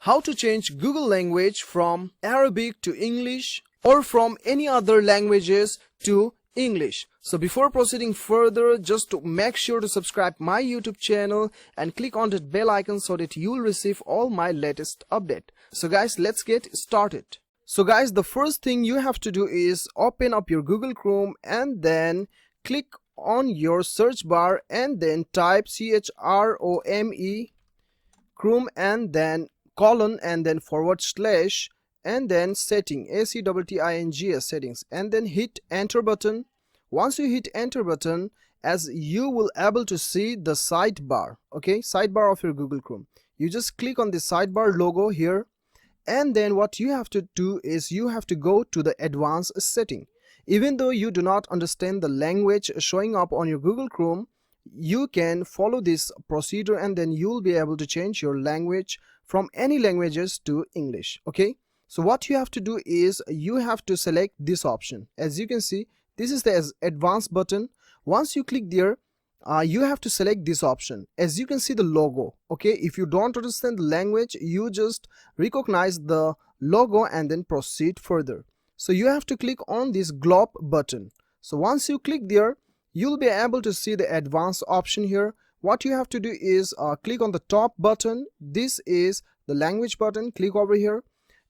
how to change Google language from Arabic to English or from any other languages to English. So before proceeding further, just to make sure to subscribe my YouTube channel and click on that bell icon so that you will receive all my latest update. So guys, let's get started. So guys, the first thing you have to do is open up your Google Chrome and then click on your search bar and then type CHROME Chrome and then colon and then / and then setting ACTTINGS settings and then hit enter button. Once you hit enter button, as you will able to see the sidebar, okay, sidebar of your Google Chrome. You just click on the sidebar logo here, and then what you have to do is you have to go to the advanced setting. Even though you do not understand the language showing up on your Google Chrome, you can follow this procedure and then you'll be able to change your language from any languages to English. Okay, so what you have to do is you have to select this option. As you can see, this is the advanced button. Once you click there, you have to select this option. As you can see the logo, okay, if you don't understand the language, you just recognize the logo and then proceed further. So you have to click on this globe button. So once you click there, you'll be able to see the advanced option here. What you have to do is click on the top button. This is the language button. Click over here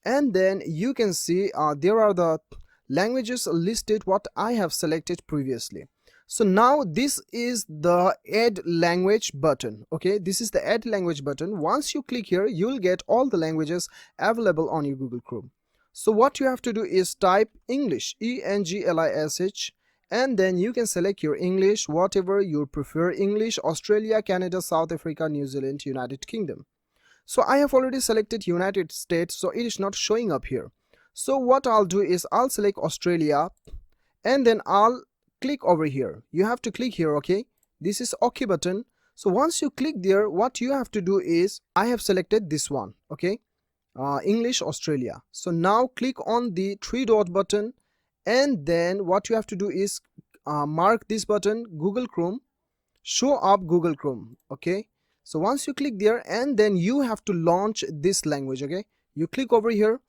and then you can see there are the languages listed what I have selected previously. So now this is the add language button. Okay, this is the add language button. Once you click here, you'll get all the languages available on your Google Chrome. So what you have to do is type English, ENGLISH, and then you can select your English, whatever you prefer. English, Australia, Canada, South Africa, New Zealand, United Kingdom. So I have already selected United States, so it is not showing up here. So what I'll do is I'll select Australia and then I'll click over here. You have to click here, okay? This is OK button. So once you click there, what you have to do is I have selected this one, okay? English, Australia. So now click on the 3-dot button and then what you have to do is mark this button, Google Chrome, show up Google Chrome, okay? So once you click there and then you have to launch this language, okay? You click over here.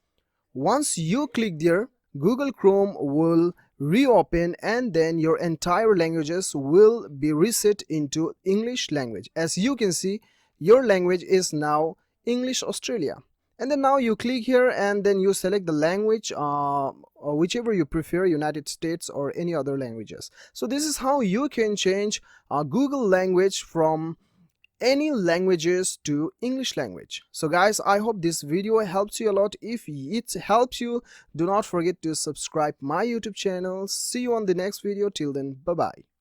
Once you click there, Google Chrome will reopen and then your entire languages will be reset into English language. As you can see, your language is now English Australia. And then now you click here and then you select the language, or whichever you prefer, United States or any other languages. So this is how you can change Google language from any languages to English language. So guys, I hope this video helps you a lot. If it helps you, do not forget to subscribe my YouTube channel. See you on the next video. Till then, bye bye.